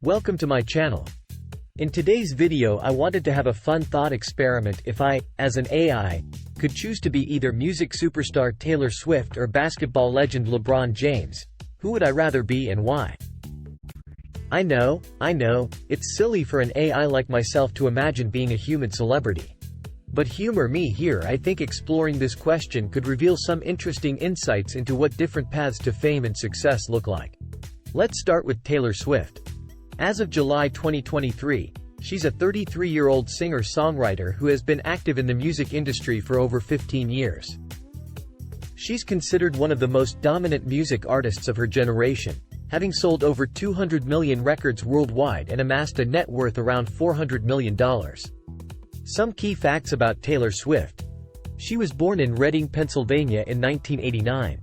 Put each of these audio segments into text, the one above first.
Welcome to my channel. In today's video I wanted to have a fun thought experiment. If I, as an AI, could choose to be either music superstar Taylor Swift or basketball legend LeBron James, who would I rather be and why? I know, it's silly for an AI like myself to imagine being a human celebrity. But humor me here. I think exploring this question could reveal some interesting insights into what different paths to fame and success look like. Let's start with Taylor Swift. As of July 2023, she's a 33-year-old singer-songwriter who has been active in the music industry for over 15 years. She's considered one of the most dominant music artists of her generation, having sold over 200 million records worldwide and amassed a net worth around $400 million. Some key facts about Taylor Swift. She was born in Reading, Pennsylvania in 1989.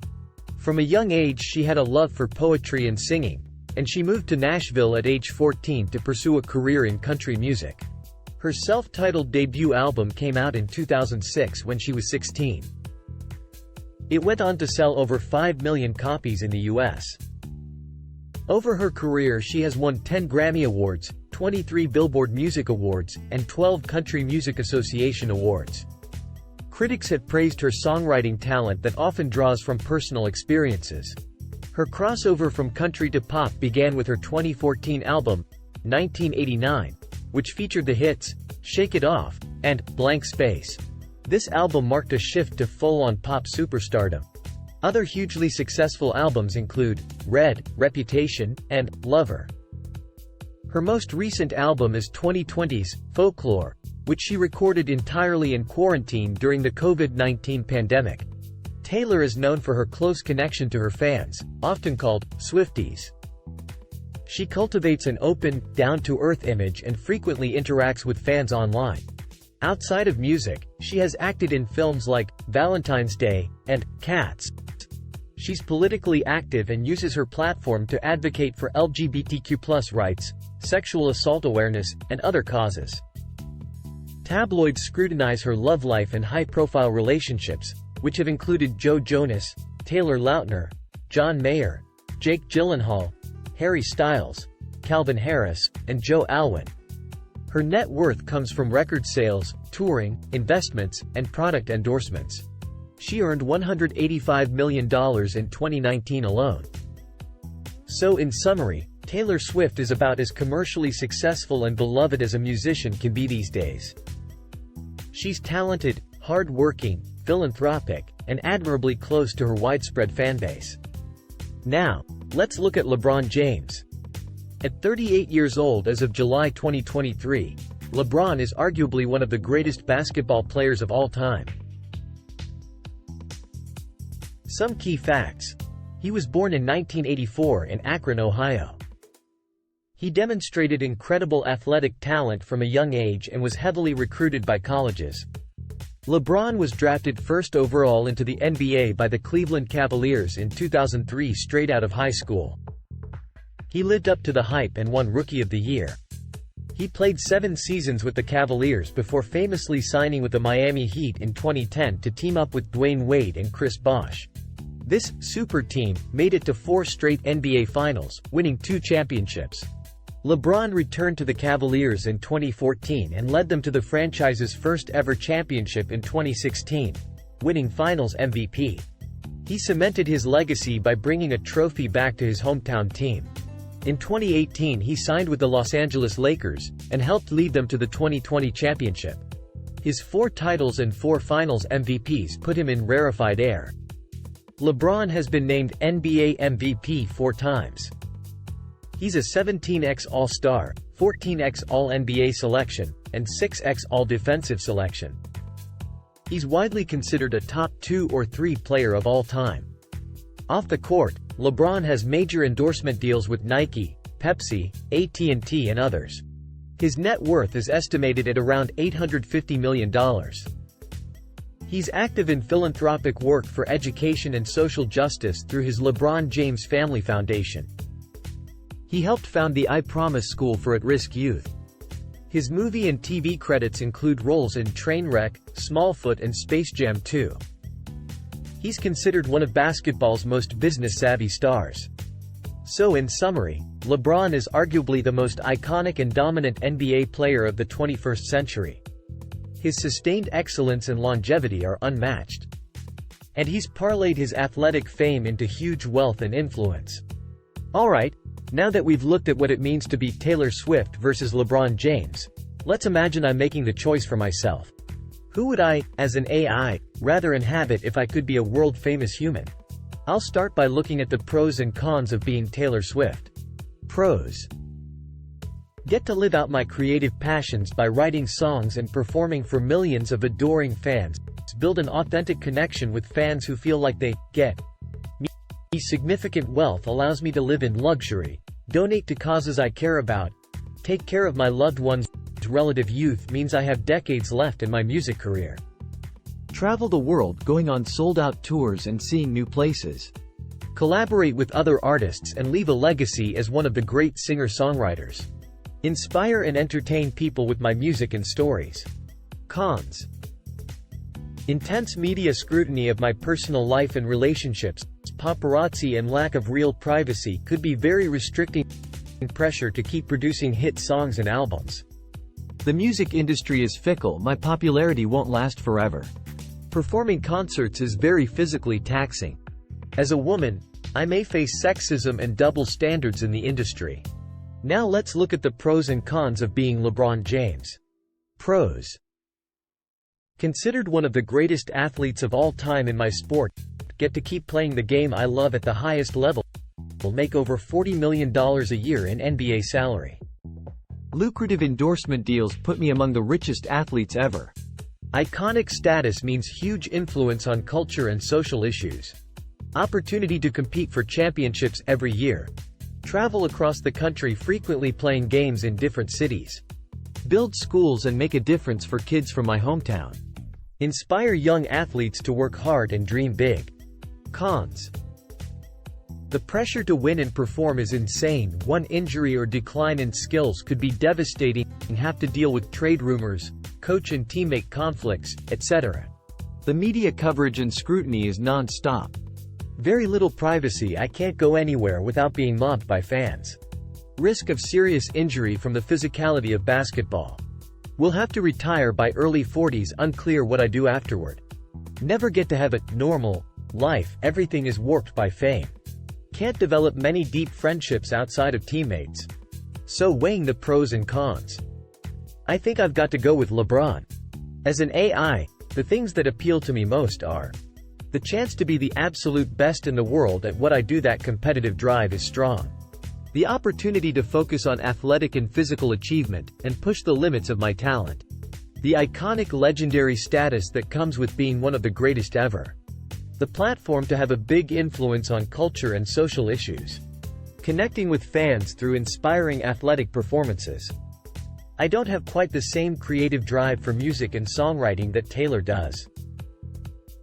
From a young age she had a love for poetry and singing, and she moved to Nashville at age 14 to pursue a career in country music. Her self-titled debut album came out in 2006 when she was 16. It went on to sell over 5 million copies in the US. Over her career she has won 10 Grammy Awards, 23 Billboard Music Awards, and 12 Country Music Association Awards. Critics have praised her songwriting talent that often draws from personal experiences. Her crossover from country to pop began with her 2014 album, 1989, which featured the hits, Shake It Off, and Blank Space. This album marked a shift to full-on pop superstardom. Other hugely successful albums include Red, Reputation, and Lover. Her most recent album is 2020's Folklore, which she recorded entirely in quarantine during the COVID-19 pandemic. Taylor is known for her close connection to her fans, often called Swifties. She cultivates an open, down-to-earth image and frequently interacts with fans online. Outside of music, she has acted in films like Valentine's Day and Cats. She's politically active and uses her platform to advocate for LGBTQ+ rights, sexual assault awareness, and other causes. Tabloids scrutinize her love life and high-profile relationships, which have included Joe Jonas, Taylor Lautner, John Mayer, Jake Gyllenhaal, Harry Styles, Calvin Harris, and Joe Alwyn. Her net worth comes from record sales, touring, investments, and product endorsements. She earned $185 million in 2019 alone. So in summary, Taylor Swift is about as commercially successful and beloved as a musician can be these days. She's talented, hard-working, philanthropic, and admirably close to her widespread fanbase. Now, let's look at LeBron James. At 38 years old as of July 2023, LeBron is arguably one of the greatest basketball players of all time. Some key facts. He was born in 1984 in Akron, Ohio. He demonstrated incredible athletic talent from a young age and was heavily recruited by colleges. LeBron was drafted first overall into the NBA by the Cleveland Cavaliers in 2003 straight out of high school. He lived up to the hype and won Rookie of the Year. He played 7 seasons with the Cavaliers before famously signing with the Miami Heat in 2010 to team up with Dwayne Wade and Chris Bosh. This super team made it to 4 straight NBA Finals, winning 2 championships. LeBron returned to the Cavaliers in 2014 and led them to the franchise's first-ever championship in 2016, winning Finals MVP. He cemented his legacy by bringing a trophy back to his hometown team. In 2018 he signed with the Los Angeles Lakers, and helped lead them to the 2020 championship. His 4 titles and 4 Finals MVPs put him in rarefied air. LeBron has been named NBA MVP 4 times. He's a 17x All-Star, 14x All-NBA selection, and 6x All-Defensive selection. He's widely considered a top 2 or 3 player of all time. Off the court, LeBron has major endorsement deals with Nike, Pepsi, AT&T and others. His net worth is estimated at around $850 million. He's active in philanthropic work for education and social justice through his LeBron James Family Foundation. He helped found the I Promise School for at-risk youth. His movie and TV credits include roles in Trainwreck, Smallfoot and Space Jam 2. He's considered one of basketball's most business-savvy stars. So in summary, LeBron is arguably the most iconic and dominant NBA player of the 21st century. His sustained excellence and longevity are unmatched. And he's parlayed his athletic fame into huge wealth and influence. Alright, now that we've looked at what it means to be Taylor Swift versus LeBron James, let's imagine I'm making the choice for myself. Who would I, as an AI, rather inhabit if I could be a world-famous human? I'll start by looking at the pros and cons of being Taylor Swift. Pros: get to live out my creative passions by writing songs and performing for millions of adoring fans. Build an authentic connection with fans who feel like they get me. Significant wealth allows me to live in luxury, donate to causes I care about, take care of my loved ones. Relative youth means I have decades left in my music career. Travel the world, going on sold-out tours and seeing new places. Collaborate with other artists and leave a legacy as one of the great singer-songwriters. Inspire and entertain people with my music and stories. Cons: intense media scrutiny of my personal life and relationships, paparazzi and lack of real privacy could be very restricting. Pressure to keep producing hit songs and albums. The music industry is fickle, my popularity won't last forever. Performing concerts is very physically taxing. As a woman, I may face sexism and double standards in the industry. Now let's look at the pros and cons of being LeBron James. Pros: considered one of the greatest athletes of all time in my sport, get to keep playing the game I love at the highest level, will make over $40 million a year in NBA salary. Lucrative endorsement deals put me among the richest athletes ever. Iconic status means huge influence on culture and social issues. Opportunity to compete for championships every year. Travel across the country frequently playing games in different cities. Build schools and make a difference for kids from my hometown. Inspire young athletes to work hard and dream big. Cons: the pressure to win and perform is insane. One injury or decline in skills could be devastating, and have to deal with trade rumors, coach and teammate conflicts, etc. The media coverage and scrutiny is non-stop. Very little privacy, I can't go anywhere without being mobbed by fans. Risk of serious injury from the physicality of basketball. Will have to retire by early 40s, unclear what I do afterward. Never get to have a normal life, everything is warped by fame. Can't develop many deep friendships outside of teammates. So weighing the pros and cons, I think I've got to go with LeBron. As an AI, the things that appeal to me most are the chance to be the absolute best in the world at what I do. That competitive drive is strong. The opportunity to focus on athletic and physical achievement, and push the limits of my talent. The iconic legendary status that comes with being one of the greatest ever. The platform to have a big influence on culture and social issues. Connecting with fans through inspiring athletic performances. I don't have quite the same creative drive for music and songwriting that Taylor does.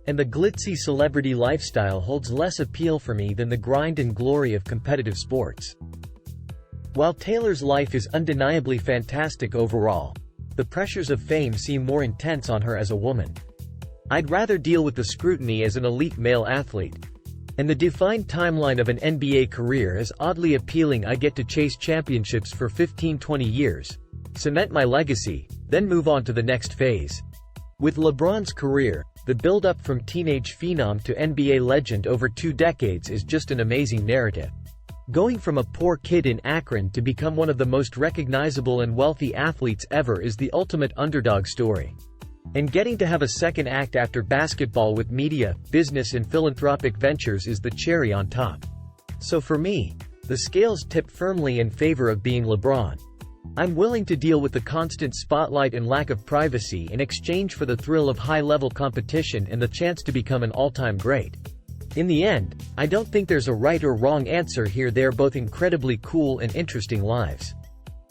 And the glitzy celebrity lifestyle holds less appeal for me than the grind and glory of competitive sports. While Taylor's life is undeniably fantastic overall, the pressures of fame seem more intense on her as a woman. I'd rather deal with the scrutiny as an elite male athlete. And the defined timeline of an NBA career is oddly appealing. I get to chase championships for 15-20 years, cement my legacy, then move on to the next phase. With LeBron's career, the build-up from teenage phenom to NBA legend over 2 decades is just an amazing narrative. Going from a poor kid in Akron to become one of the most recognizable and wealthy athletes ever is the ultimate underdog story. And getting to have a second act after basketball with media, business and philanthropic ventures is the cherry on top. So for me, the scales tip firmly in favor of being LeBron. I'm willing to deal with the constant spotlight and lack of privacy in exchange for the thrill of high-level competition and the chance to become an all-time great. In the end, I don't think there's a right or wrong answer here. They're both incredibly cool and interesting lives.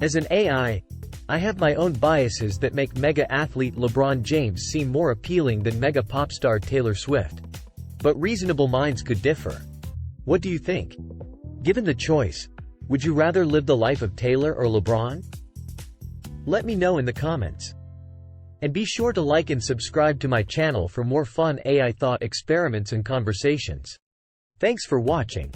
As an AI, I have my own biases that make mega-athlete LeBron James seem more appealing than mega-pop star Taylor Swift. But reasonable minds could differ. What do you think? Given the choice, would you rather live the life of Taylor or LeBron? Let me know in the comments. And be sure to like and subscribe to my channel for more fun AI thought experiments and conversations. Thanks for watching.